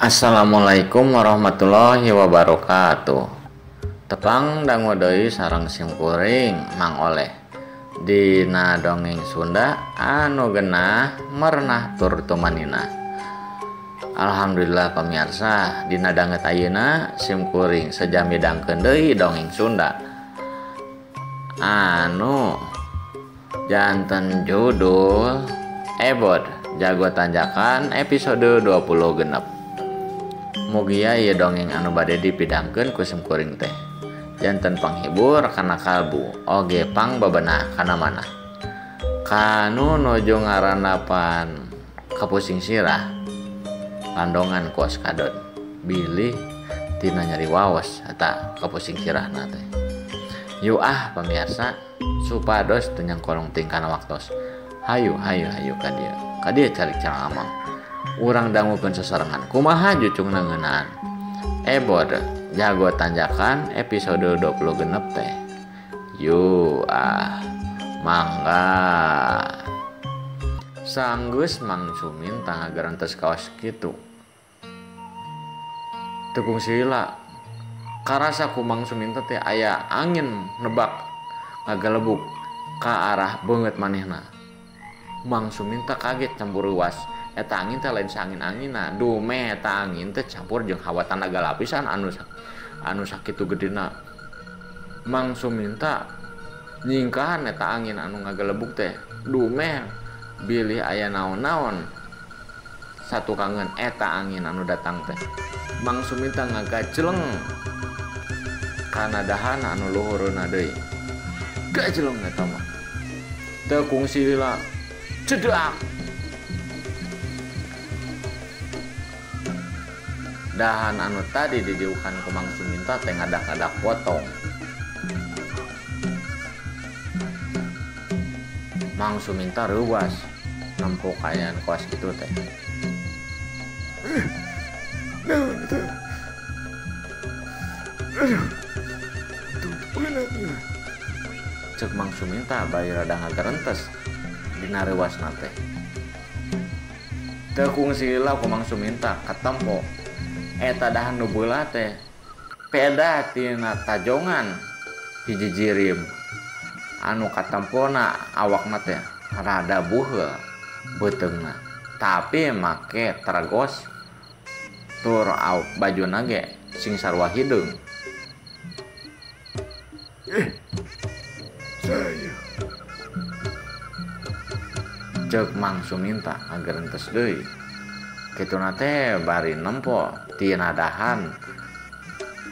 Assalamualaikum warahmatullahi wabarakatuh. Tepang dangu deui sareng simkuring Mang Oleh dina dongeng Sunda anu genah merenah tur tumanina. Alhamdulillah pamirsa, dina danget ayeuna simkuring seja midangkeun deui dongeng Sunda anu janten judul Ebod Jago Tanjakan episode 20 genep. Mugia ieu dongeng anu bade dipidangkeun ku simkuring teh janten panghibur kana kalbu oge pang bebenah kana manah kanu nuju ngaranapan kapusing sirah landongan kuas kadon bilih tina nyari waos eta kapusing sirahna teh. Yu pamirsa supados teu nyangkolong ting kana waktos hayu ka dieu cari cara amang urang dangukeun sesarengan kumaha jucungna ngeunaan Ebod Jago Tanjakan episode 20 genep teh. Yu mangga sanggeus Mang Sumin tangga garantes kaos kitu tekung sila karasa ku Mang Sumin teh aya angin nebak ngagalebuk ka arah beungeut manehna. Mang Sumin kaget campur ruas eta angin teh lain saangin-anginna dume eta angin teh campur jeung hawa tanaga lapisan anu sakitu gedena. Mang Sumin nyingkahan eta angin anu ngagelebuk teh dume bilih aya naon-naon satu kangen eta angin anu datang teh. Mang Sumin ngagacleng kana dahan anu luhurna deui gacleng eta mah teu kungsi lila cedak dahan anu tadi didiukan ku Mang Sumin teh ngadak-ngadak potong. Mang Sumin reuwas nempo kayaan koas kitu teh. Naon teh? Aduh. Cek Mang Sumin bari rada ngagarentes dina reuwasna teh. Teu kungsi lila ku Mang Sumin katempo eta dahan nu beula teh peda tina tajongan hiji jirim anu katempona awakna teh rada buheul beuteungna tapi make tergos tur bajuna ge sing sarua hideung. Saya Cek Mang Sumin ngagarentes deui kituna teh bari nempo tina dahan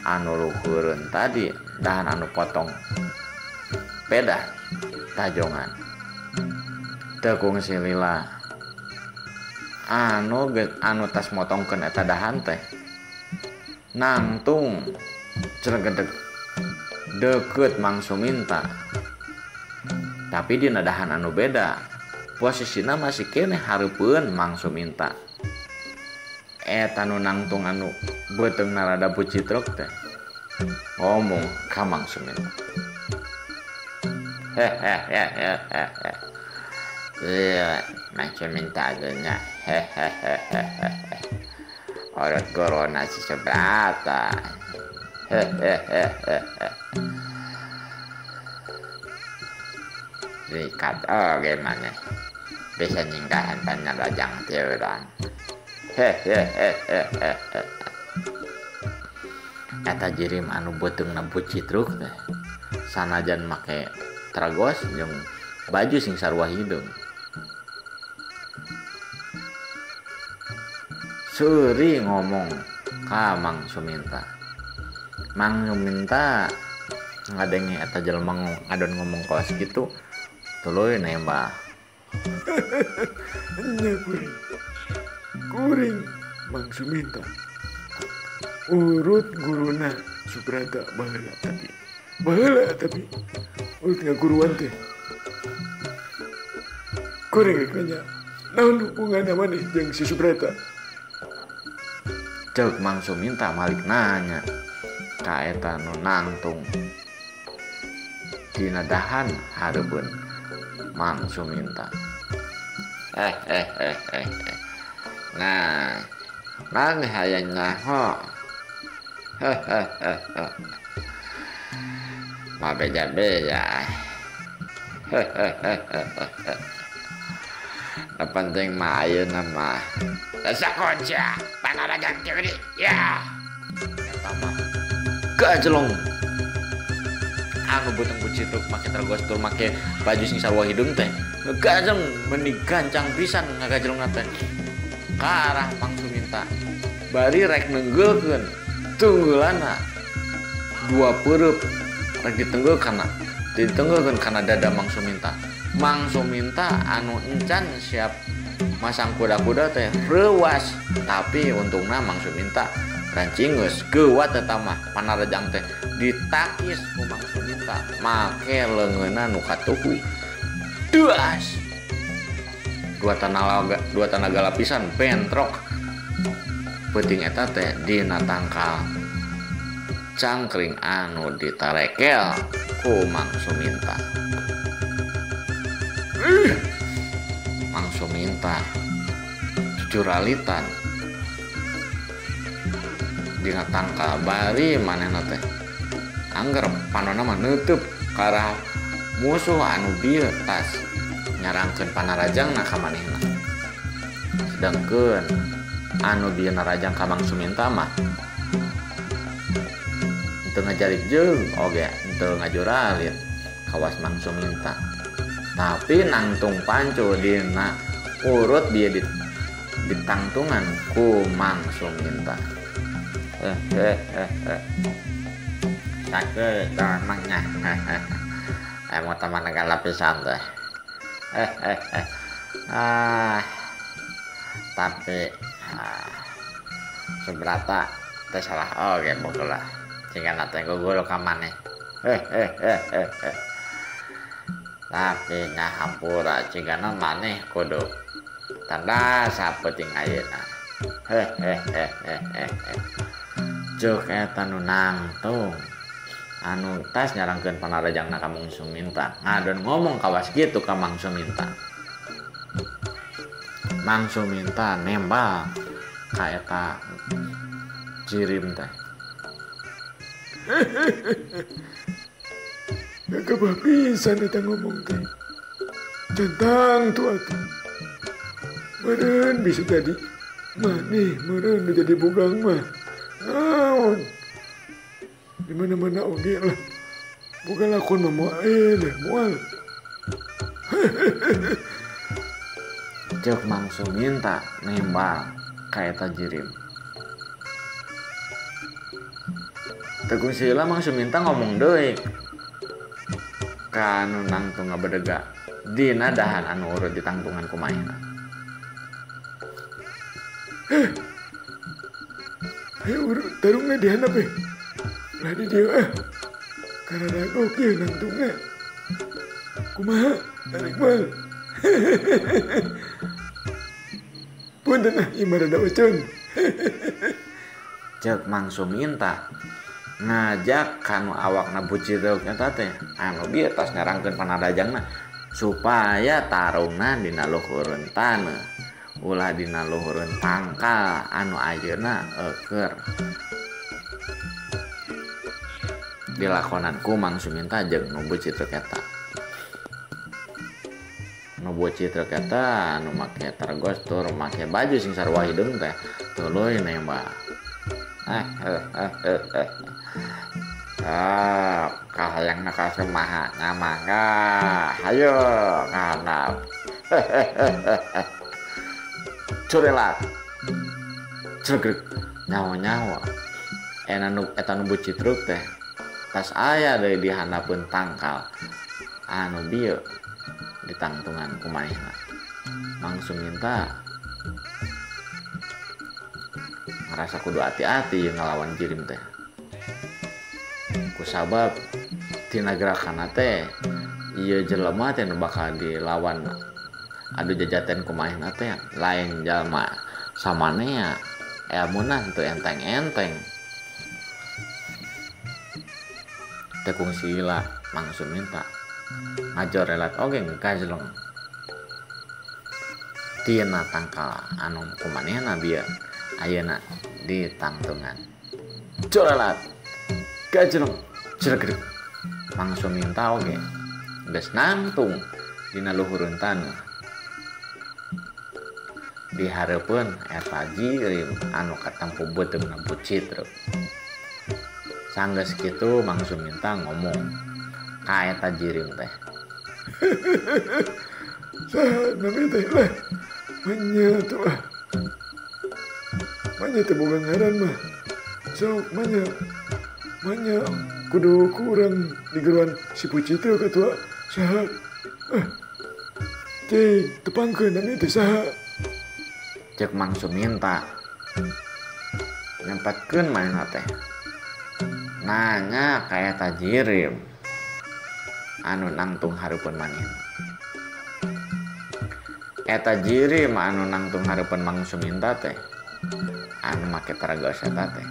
anu luhureun tadi dahan anu potong peda tajongan teu kungsi lila anu tas motongkeun eta dahan teh nangtung ceregedeg deukeut Mang Sumin tapi dina dahan anu beda posisina masih keneh hareupeun Mang Sumin eta nu nangtung anu beuteungna rada bucitruk teh ngomong ka Mang Sumin. Iya, Mang Sumin tanya orang corona si seberata. Rikat gimana bisa nyinggahan banyak lajang tiuran. Eta jirim anu beuteungna bucitruk teh sanajan make tragos jeung baju sing sarua hideung seuri ngomong ka Mang Sumin. Mang Sumin ngadenge eta jelema ngadon ngomong kaos kitu tuluy nembah. nya kuring Mang Sumin urut guruna Subrata baheula tapi urut ngaguruan teh kuring nanya naon hubunganna maneh jeung si Subrata. Cek Mang Sumin malik nanya ka eta nu nangtung dina dahan hareupeun Mang Sumin. Nah Nang hayang nyaho. Ma beja-beja. Penting mah ayeuna mah. Sakonca, panaragang kieu ya. Eta mah gajelong. Anu beuteung bucitruk make tergostur make baju sing sarua hidung teh. Gajelong meni gancang pisan ngagajelongna teh. Ka arah Mang Suminta. Bari rek nenggeukeun tunggulanna. Dua peureub rek ditenggeukeun kana dada Mang Suminta. Mang Suminta anu encan siap masang kuda-kuda teh reuwas, tapi untungna Mang Suminta rancingeus geuwat eta mah panarejang teh ditakis ku Mang Suminta make leungeunna nu katuhu. Duas. Dua tenaga lapisan bentrok. Peuting eta teh dina tangkal cangkring anu ditarekel ku Mang Suminta. Mang Suminta juralitan dina tangkal bari manehna teh angger panonna mah neuteub ka arah musuh anu bieu tas nyarangkeun panarajangna ka manehna. Sedengkeun anu bieu narajang ka Mang Suminta mah teu ngajarik jeung oge teu ngajuralit kawas Mang Suminta. Tapi nangtung pancu dina urut dia ditangtungan ku Mang Suminta. Sakit damangnya. Emo teman negara lapisan teh. Tapi seberata teh salah oge bogeula. Jika nate gugul ka maneh. Tapi ngahampura cigana maneh kudu tanda sapeting ayeuna. Cuk eta nu nangtung anu tas nyarangkeun panarajangna ka Mang Suminta ngadon ngomong kawas kitu ka Mang Suminta. Mang Suminta nembal ka eta jirim teh. Gagabah pisan eta ngomong teh. Centang tu atuh. Meureun bisa jadi maneh meureun jadi bugang mah. Naon? Di mana-mana oge lah. Bukan lakon mah moal moal. Cek Mang Suminta nembal ka eta jirim. Tegung sila Mang Suminta ngomong deui ka anu nangtung ngabedega dina dahan anu urut ditangtungan ku manehna. Ayo urut tarungna di handap lah di dia karena rago kieu nangtungna. Kumaha tarik mal. Punten imarada ocon. Cek Mang Suminta ngajak kanu awakna bucireuk eta teh anu bieu tos nyarangkeun panarajangna supaya tarungna dina luhureun taneuh ulah dina luhureun tangkal anu ayeuna eukeur dilakonan ku Mang Suminta jeung nu bucireuk eta. Nu bucireuk eta anu make tergostur make baju sing sarua hideung teh tuluy nembak. Kahayang nakasemaha ngamangga hayo ngandap. Curelat cegrek nyawa-nyawa eta nu bucitruk teh tas aya deui di handapeun tangkal anu bieu ditangtungan ku manehna. Mang Suminta ngerasa kudu hati-hati ngelawan jirim teh. Kusabab tina gerakanna teh ieu jelema teh nu bakal dilawan adu jajaten ku manehna teh lain jalma samanea ilmuna teu enteng-enteng. Teu kungsila Mang Suminta ngajorelat oge ngajlong tina tangkal anu ku manehna bieu ayeuna di tangtungan. Colalat gajreng jregeg Mang Suminta oge geus nangtung dina luhureun taneuh. Dihareupeun eta jirim anu katempo beuteung nempu Citruk. Sanggeus kitu Mang Suminta ngomong ka eta jirim teh. Saha nami teh lah. Manya tuh ah. Manya teh boga ngaran mah. Sok manya kudu kurang digeruan si Pucito katua saha. Cing tepangkeun nami teh saha. Cek Mang Suminta nyempatkeun manehna teh nanya ka eta jirim anu nangtung hareupeun manehna. Eta jirim anu nangtung hareupeun Mang Suminta teh anu make taragas eta teh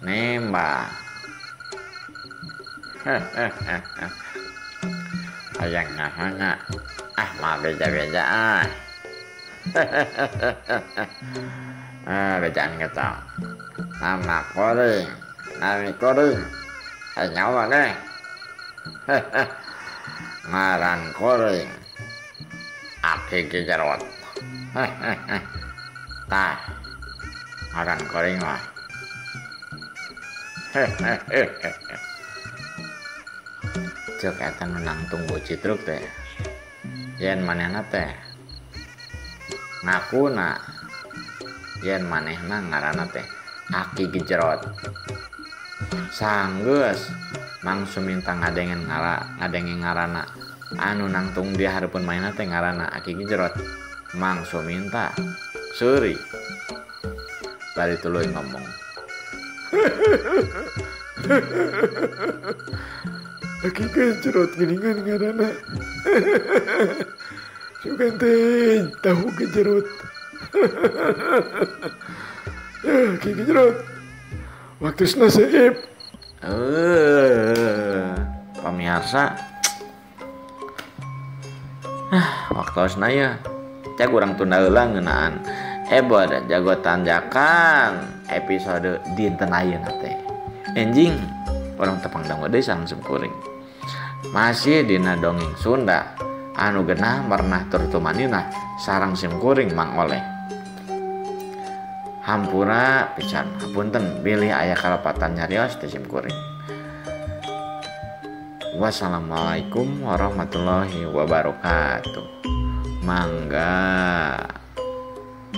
nembah. Hayang nahana mah beja-beja bejaan kita nama koring nami koring nyawa deh. Ngaran koring Aki Kijarot. Tah ngaran koring mah cek eta nu nangtung Bu Citruk teh yen manehna teh ngakuna yen manehna ngaranna teh Aki Kijarot. Sanggeus Mang Suminta ngadenge ngaranna anu nangtung dia hareupeun manehna teh ngaranna Aki Kijarot. Mang Suminta seuri bari tuluy ngomong. Aki Kijarot geuningan ngaranna. Sugan teh tahu Kijarot. Ya Ki Kijarot. Waktusna seip. Pamirsa. Waktusna ya. Cek urang tunda heula ngeunaan Ebod Jago Tanjakan episode dinten ayeuna teh. Enjing urang tepang dangu deui sareng Simkuring. Masih dina dongeng Sunda anu genah pernah turtumanina sareng Simkuring Mang Oleh. Hampura pisan hapunten bilih aya kalepatan nyarios teh Simkuring. Wassalamualaikum warahmatullahi wabarakatuh. Mangga.